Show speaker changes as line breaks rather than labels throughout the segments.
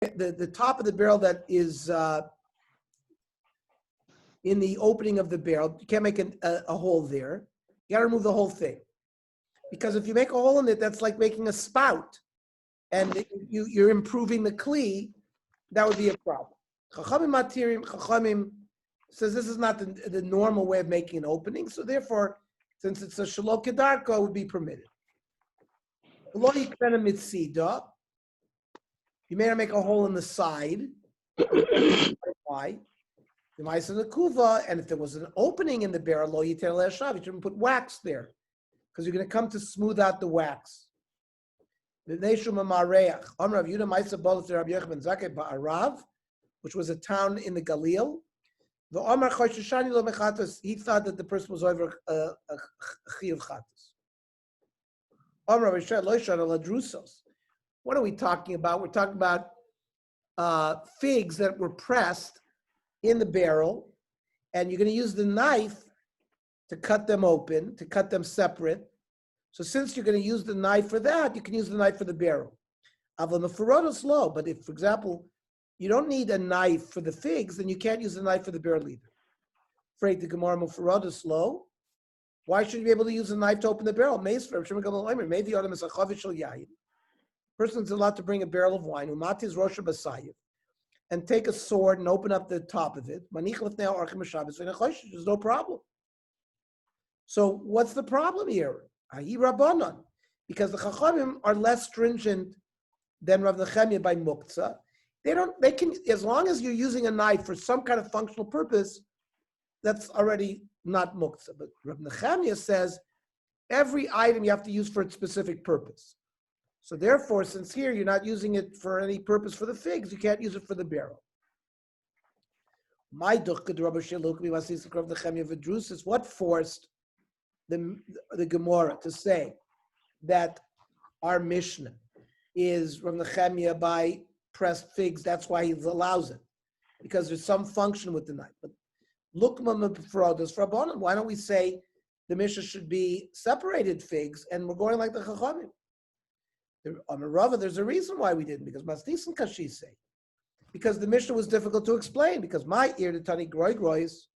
the top of the barrel that is in the opening of the barrel, you can't make a hole there. You got to remove the whole thing. Because if you make a hole in it, that's like making a spout. And you're improving the kli, that would be a problem. Chachamim says this is not the normal way of making an opening, so therefore, since it's a shalok kedarka, it would be permitted. You may not make a hole in the side. Why? The mice in the kuva, and if there was an opening in the barrel, you shouldn't put wax there, because you're going to come to smooth out the wax. Which was a town in the Galil. He thought that the person was over a chiyuv chatas. What are we talking about? We're talking about figs that were pressed in the barrel, and you're going to use the knife to cut them open, to cut them separate. So since you're going to use the knife for that, you can use the knife for the barrel. But if, for example, you don't need a knife for the figs, then you can't use the knife for the barrel either. Afraid the Gemara Mufarodas low. Why should you be able to use a knife to open the barrel? Maybe person's allowed to bring a barrel of wine, and take a sword and open up the top of it. There's no problem. So what's the problem here? Because the Chachamim are less stringent than Rav Nechemia by Muktzah. They can, as long as you're using a knife for some kind of functional purpose, that's already not Muktzah. But Rav Nechemia says every item you have to use for its specific purpose. So therefore, since here you're not using it for any purpose for the figs, you can't use it for the barrel. What forced the Gemara to say that our Mishnah is from the Nechemia by pressed figs? That's why he allows it, because there's some function with the knife. But why don't we say the Mishnah should be separated figs, and we're going like the Chachamim? On the Rava, there's a reason why we didn't, because Mastis and Kashi say, because the Mishnah was difficult to explain, because my ear to Tani Groi Grois,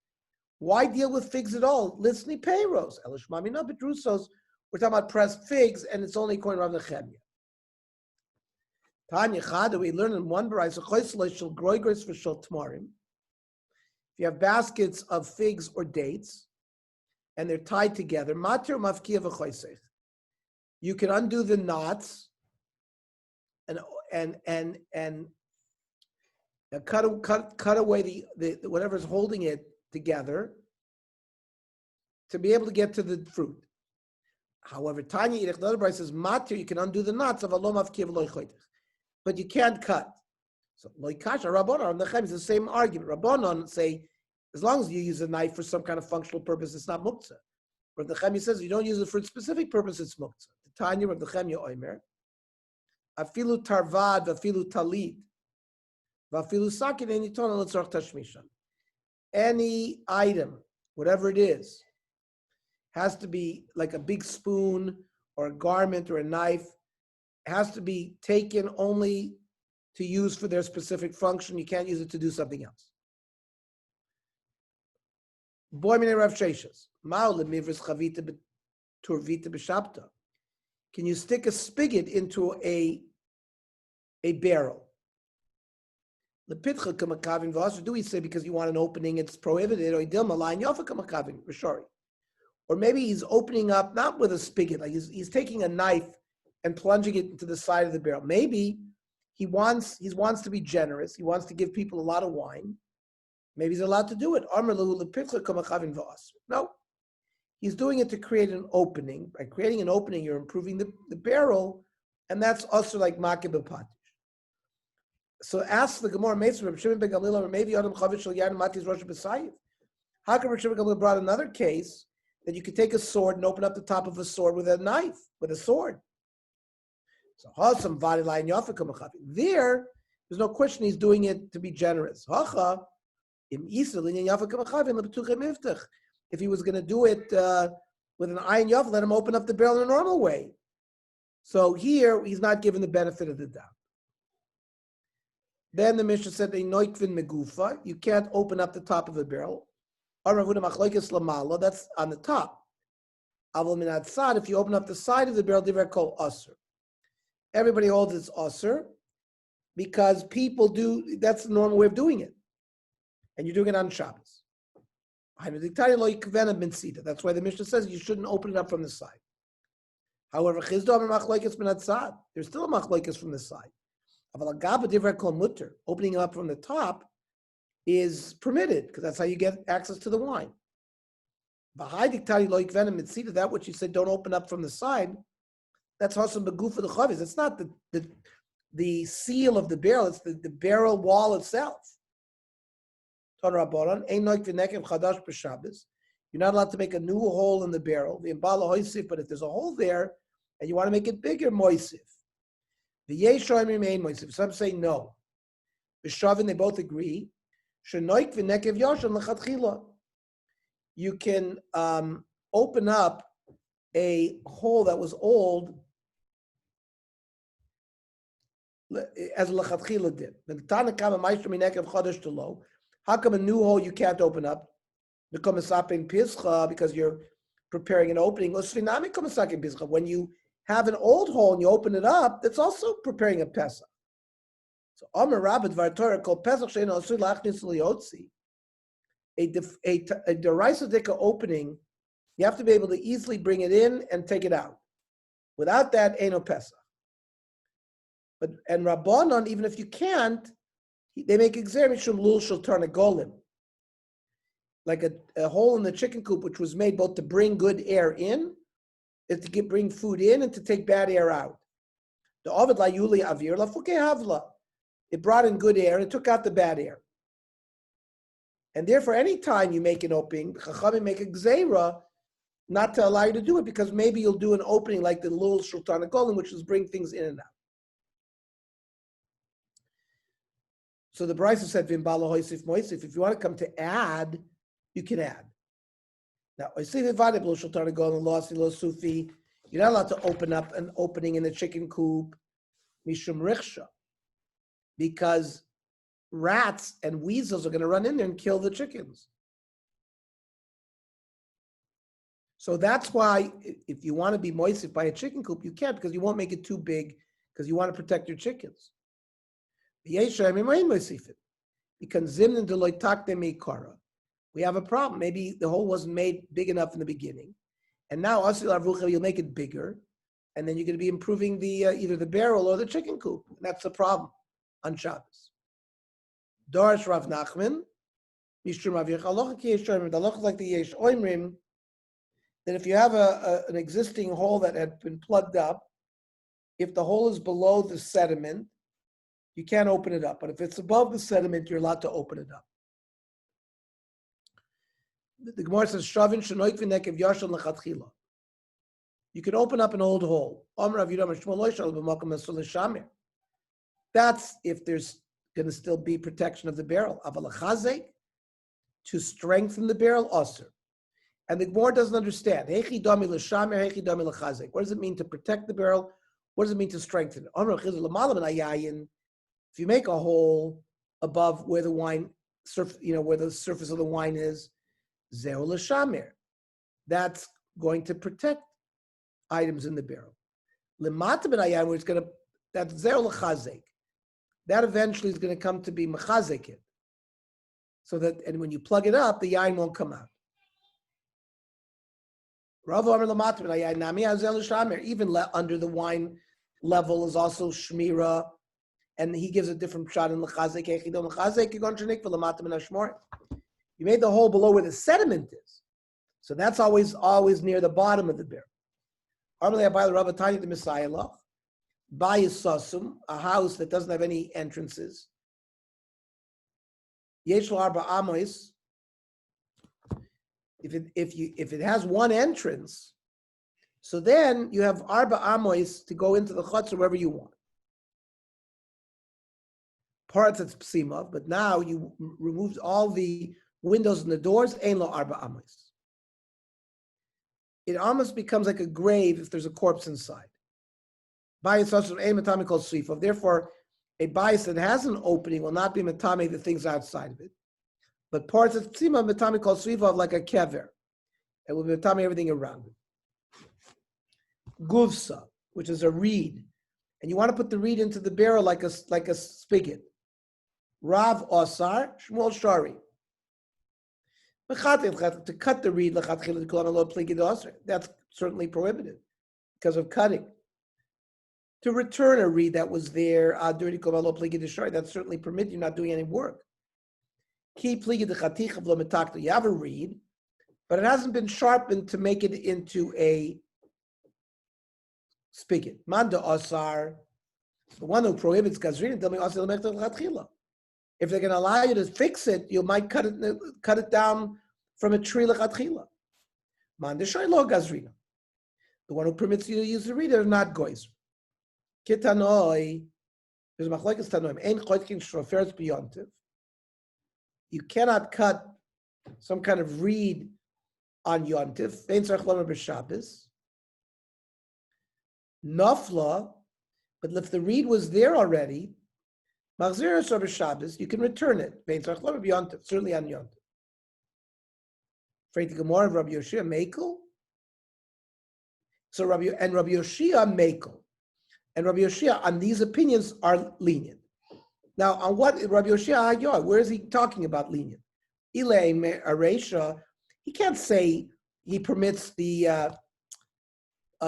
why deal with figs at all? Listni peiros, elishmamina bedrusos. We're talking about pressed figs, and it's only according to Rav Nechemia. Tanya Chada, we learn in one brayso choisloi shel groi grois v'shel tmarim. If you have baskets of figs or dates, and they're tied together, matir mafkia v'choisech. You can undo the knots and cut away the whatever's holding it together to be able to get to the fruit. However, Tanya Irech says, matir, you can undo the knots of alom avkiv loy choitech, but you can't cut. So loy kasha Rabbanon, Nechemia is the same argument. Rabbanon say, as long as you use a knife for some kind of functional purpose, it's not muktzah. But Nechemia says, you don't use it for a specific purpose, it's muktzah. The Tanya of Nechemia oimer, afilu tarvad, afilu talit, afilu sakin, and yiton letzorach tashmishan. Any item, whatever it is, has to be like a big spoon or a garment or a knife, has to be taken only to use for their specific function. You can't use it to do something else. Boy mine Rav Sheshes. Can you stick a spigot into a barrel? Do we say because you want an opening, it's prohibited? Or maybe he's opening up not with a spigot, like he's taking a knife and plunging it into the side of the barrel. Maybe he wants to be generous. He wants to give people a lot of wine. Maybe he's allowed to do it. No, he's doing it to create an opening. By creating an opening, you're improving the barrel, and that's also like makeh b'patish. So ask the Gemara, maybe Adam Chavit Shel Yain Matis Rosh B'Sayiv. How come Rav Shimon ben Gamliel brought another case that you could take a sword and open up the top of a sword with a knife, with a sword? So there's no question he's doing it to be generous. If he was going to do it with an ayin yaf, let him open up the barrel in a normal way. So here, he's not given the benefit of the doubt. Then the Mishnah said, "Einoikvin megufa." You can't open up the top of the barrel. That's on the top. Aval min atzad. If you open up the side of the barrel, divrei kol aser. Everybody holds it's aser because people do. That's the normal way of doing it, and you're doing it on Shabbos. That's why the Mishnah says you shouldn't open it up from the side. However, there's still a machlokes from the side. Opening it up from the top is permitted because that's how you get access to the wine. That which you said don't open up from the side, that's hasam begufa the chavis. It's not the seal of the barrel, it's the barrel wall itself. You're not allowed to make a new hole in the barrel. But if there's a hole there and you want to make it bigger, moisif. Some say no. They both agree. You can open up a hole that was old as lechatchila did. How come a new hole you can't open up? Because you're preparing an opening. When you have an old hole and you open it up, that's also preparing a Pesach. So Amar Rabbat Vartorah called Pesach Sheina Asur Lachnis Liyotzi. A deraisa dika opening, you have to be able to easily bring it in and take it out. Without that, ain't no Pesach. And Rabbanon, even if you can't, they make exer mishum lul shel tarnagolim, like a hole in the chicken coop, which was made both to bring good air in, to bring food in, and to take bad air out. The ovid la yuli avir la fuke havla. It brought in good air and it took out the bad air. And therefore, any time you make an opening, Chachamim make a gzeira not to allow you to do it because maybe you'll do an opening like the lul shel tarnagolim, which is bring things in and out. So the Brisa said, "Vimbala hoisif moisif." If you want to come to add, you can add. Now, you're not allowed to open up an opening in the chicken coop, mishum riksha, because rats and weasels are going to run in there and kill the chickens. So that's why, if you want to be moisif by a chicken coop, you can't because you won't make it too big because you want to protect your chickens. We have a problem. Maybe the hole wasn't made big enough in the beginning, and now you'll make it bigger, and then you're going to be improving the either the barrel or the chicken coop. And that's the problem on Shabbos. Darash Rav Nachman, Mishum Rav Yechaloch Yesh Oimrim. The halacha is like the Yesh Oimrim, that if you have an existing hole that had been plugged up, if the hole is below the sediment, you can't open it up. But if it's above the sediment, you're allowed to open it up. The Gemara says, "Shavin shenoik v'nekev yashal lechatchila." You can open up an old hole. That's if there's going to still be protection of the barrel. To strengthen the barrel, aser. And the Gemara doesn't understand. What does it mean to protect the barrel? What does it mean to strengthen it? If you make a hole above where the wine where the surface of the wine is, zeu l'shamer, that's going to protect items in the barrel. Lemata b'nayan, where it's going to, that's zeu l'chazek. That eventually is going to come to be mechazek, so that, and when you plug it up, the yain won't come out. Rav Omer lemata b'nayan nami zeu l'shamer. Even under the wine level is also shmira. And he gives a different shot in l'chazek. You made the hole below where the sediment is, so that's always near the bottom of the barrel. A house that doesn't have any entrances. If it has one entrance, so then you have arba amois to go into the chutzner wherever you want. Parts that's psimah, but now you removed all the windows and the doors, ein lo arba amos. It almost becomes like a grave if there's a corpse inside. Therefore, a bias that has an opening will not be metame the things outside of it, but parts of tzima metame called sviva like a kever. It will be metame everything around it. Guvsa, which is a reed, and you want to put the reed into the barrel like a spigot. Rav Osar, Shmuel Shari. To cut the reed, that's certainly prohibited because of cutting. To return a reed that was there, that's certainly permitted. You're not doing any work. You have a reed, but it hasn't been sharpened to make it into a spigot. Manda Osar, the one who prohibits Gazrin, if they're going to allow you to fix it, you might cut it down from a tree lechatchila. Manda Shaylo Gazrina. The one who permits you to use the reed are not goys. Kitanoi, there's machlekes tanoim. Ein choitkin shroferes biyontiv. You cannot cut some kind of reed on yontiv. Ein tzarich lomer b'Shabbos. Nafla, but if the reed was there already, machziras or b'Shabbos, you can return it. Ein tzarich lomer b'yontiv, certainly on yontiv. Afraid to Gemara of Rabbi Yoshia Mekel. So Rabbi Yoshia Mekel. And Rabbi Yoshia on these opinions are lenient. Now, on what Rabbi Yoshia, where is he talking about lenient? Ilay Aresha, he can't say he permits the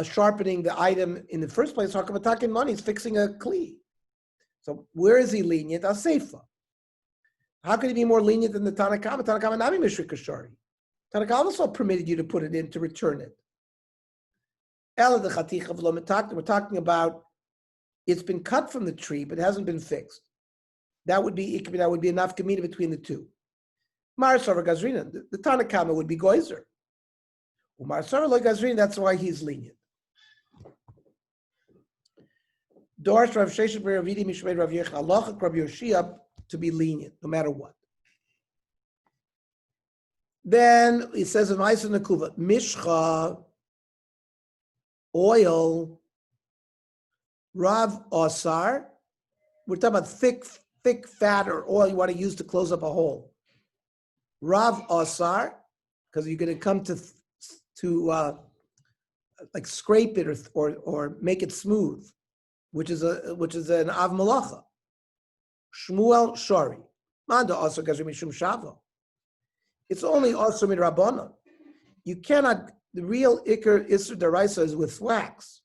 sharpening the item in the first place. Hakavatakin money, he's fixing a kli. So where is he lenient? Aseifa. How could he be more lenient than the Tanakama? Tanakama nami mishrik kashari. Tanakama also permitted you to put it in to return it. Ela the chaticha v'lo metakta. We're talking about it's been cut from the tree, but it hasn't been fixed. That would be enough kamina between the two. Marasar Gazrina, the Tanakama would be goizer. Marasar lo Gazrina, that's why he's lenient. Dorish Rav Sheshet Ravidi Mishmei Rav Yechal Halacha Rav Yoshia to be lenient, no matter what. Then he says in Ma'aser Nekuva, Mishcha, oil, Rav Osar, we're talking about thick fat or oil you want to use to close up a hole. Rav Osar, because you're going to come to like scrape it or make it smooth, which is an av malacha. Shmuel Shari, Manda Osar Gazrim Mishum Shava. It's only also min Rabbanon. You cannot. The real Iker Isser Daraisa is with wax.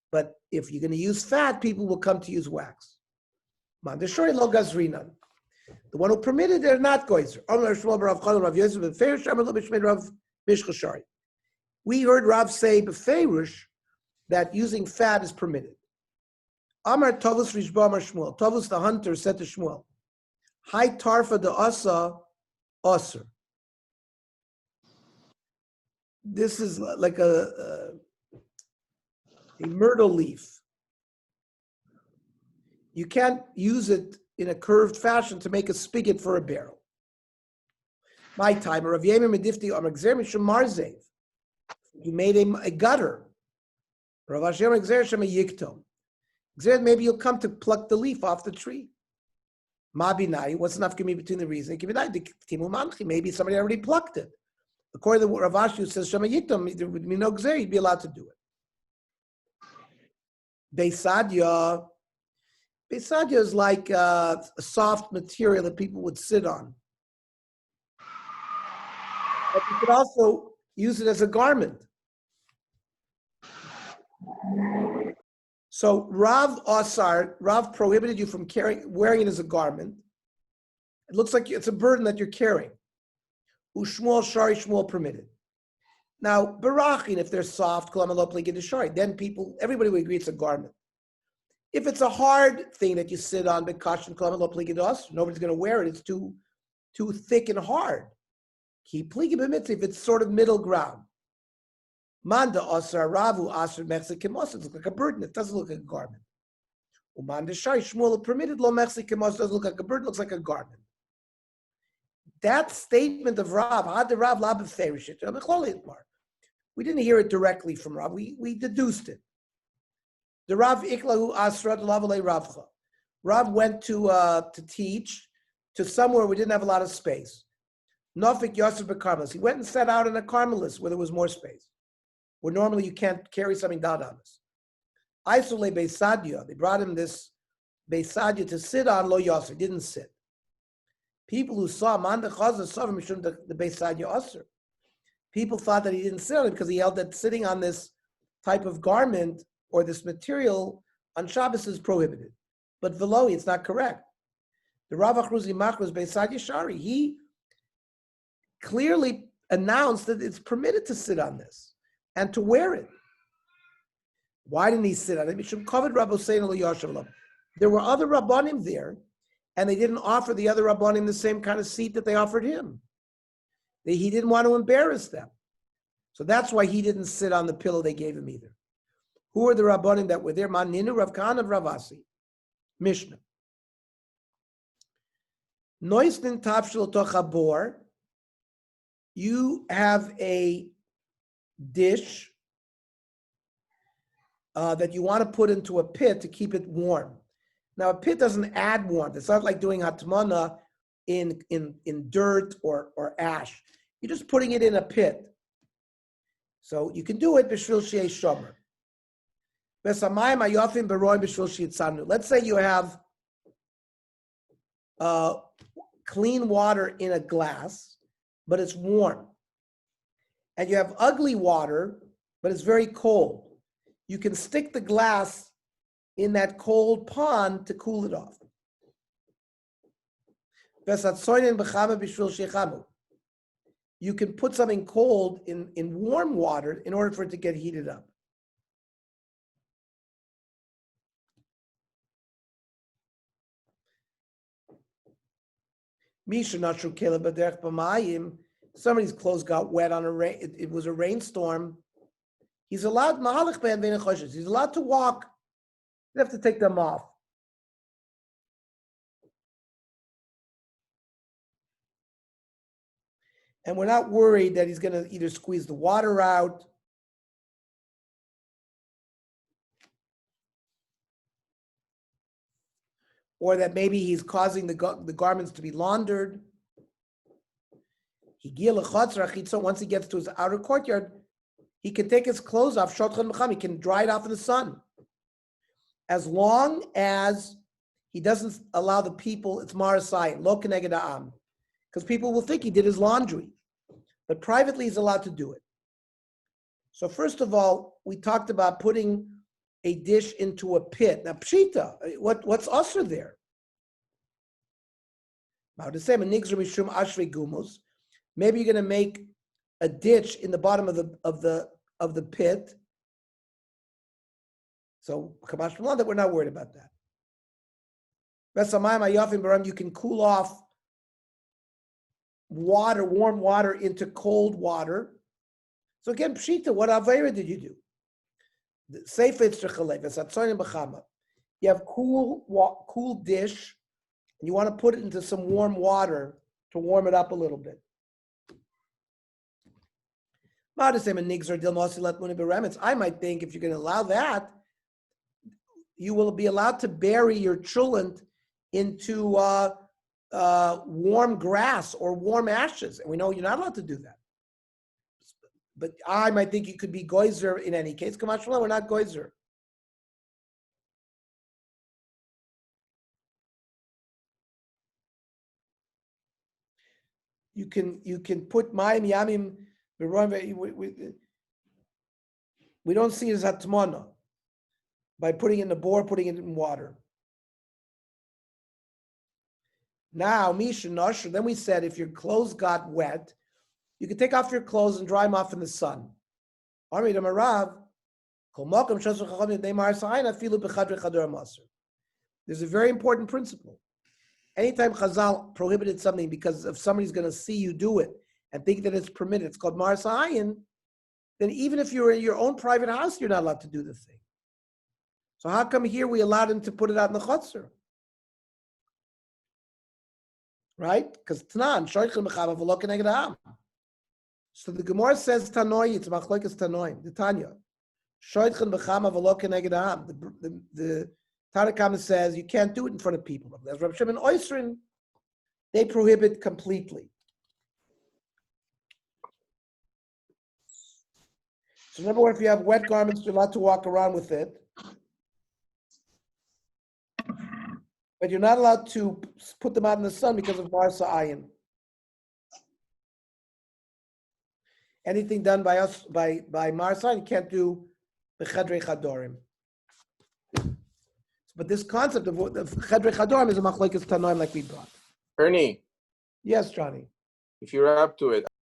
But if you're going to use fat, people will come to use wax. Mandashori lo gazrinan. The one who permitted it are not goizer. We heard Rav say beferish that using fat is permitted. Amar Tovus Rishba Amar Shmuel. Tovus the hunter said to Shmuel, Hai tarfa de asa aser. This is like a myrtle leaf. You can't use it in a curved fashion to make a spigot for a barrel. My time, Rav Yemer Medifti Amar Gzer Mishum Marzev. You made a gutter. Rav Hashem Gzer Shem a Yiktom. Gzer, maybe you'll come to pluck the leaf off the tree. Mabinai, what's enough give me between the reason? Maybe somebody already plucked it. According to Rav Ashi, who says Shema Yiktom, there would be no Gzer, you'd be allowed to do it. Beisadya is like a soft material that people would sit on. But you could also use it as a garment. So Rav prohibited you from wearing it as a garment. It looks like it's a burden that you're carrying. Ushmuel Shari Shmuel permitted. Now, Barachin, if they're soft, then everybody would agree it's a garment. If it's a hard thing that you sit on, nobody's going to wear it. It's too thick and hard. If it's sort of middle ground. Manda Asar Ravu Asar Mexican it looks like a burden. It doesn't look like a garment. Umanda Shai Shmuel permitted lo Mexican doesn't look like a burden, looks like a garment. That statement of Rav, Had the Rav Lab Ferishit, we didn't hear it directly from Rav. We deduced it. The Rav Iklahu Asra Lavale Ravcha. Rav went to teach to somewhere we didn't have a lot of space. Nofik Yosef Bekarmelis. He went and sat out in a Carmelis where there was more space, where normally you can't carry something down on this. Isole Beisadia. They brought him this Beisadia to sit on. Lo Yosef didn't sit. People who saw Manda Chaza saw him the Beisadia Osir. People thought that he didn't sit on it because he held that sitting on this type of garment or this material on Shabbos is prohibited. But Velohi, it's not correct. The Rav Achruzi Machros Beisadia Shari, he clearly announced that it's permitted to sit on this and to wear it. Why didn't he sit on it? There were other Rabbanim there, and they didn't offer the other Rabbanim the same kind of seat that they offered him. He didn't want to embarrass them. So that's why he didn't sit on the pillow they gave him either. Who are the Rabbanim that were there? Maninu, Rav Kahana, Ravasi. Mishnah. Noisnin Tafshil Tochabor. You have a dish that you want to put into a pit to keep it warm. Now, a pit doesn't add warmth. It's not like doing hatmana in dirt or ash. You're just putting it in a pit. So you can do it b'shvil she'ei shomer. Let's say you have clean water in a glass, but it's warm. And you have ugly water, but it's very cold. You can stick the glass in that cold pond to cool it off. You can put something cold in warm water in order for it to get heated up. Somebody's clothes got wet on a rain. It was a rainstorm. He's allowed He's allowed to walk. You have to take them off. And we're not worried that he's going to either squeeze the water out or that maybe he's causing the garments to be laundered. Once he gets to his outer courtyard, he can take his clothes off. He can dry it off in the sun. As long as he doesn't allow the people, it's marasai, lo keneged ha'am. Because people will think he did his laundry. But privately, he's allowed to do it. So first of all, we talked about putting a dish into a pit. Now, pshita, what's usher there? Maybe you're going to make a ditch in the bottom of the pit. So, that we're not worried about that. You can cool off water, warm water into cold water. So again, pshita, what avera did you do? You have cool dish, and you want to put it into some warm water to warm it up a little bit. I might think if you're going to allow that, you will be allowed to bury your chulent into warm grass or warm ashes. And we know you're not allowed to do that. But I might think you could be goizer in any case. We're not goizer. You can put mayim yamim. We don't see it as hatmana by putting it in the bore, putting it in water. Now, Misha Nashr, then we said if your clothes got wet, you can take off your clothes and dry them off in the sun. There's a very important principle. Anytime Chazal prohibited something because if somebody's going to see you do it and think that it's permitted, it's called Maras Ha'ayin, then even if you're in your own private house, you're not allowed to do the thing. So how come here we allowed him to put it out in the Chotzer? Right? Because Tanan, Shoichin B'chava v'lo keneged ha'am. So the Gemara says Tanoi, it's Machlokes Tanoim, the Tanya. Shoichin B'chama v'lo keneged ha'am. The Tanakama says you can't do it in front of people. As Reb Shimon Oisrin, they prohibit completely. So remember, if you have wet garments, you're allowed to walk around with it. But you're not allowed to put them out in the sun because of Marsa Ayin. Anything done by us, by Marsa, you can't do B'chadrei Chadorim. But this concept of Chedrei Chadorim is a machlokes tanoim like we brought.
Ernie.
Yes, Johnny.
If you're up to it,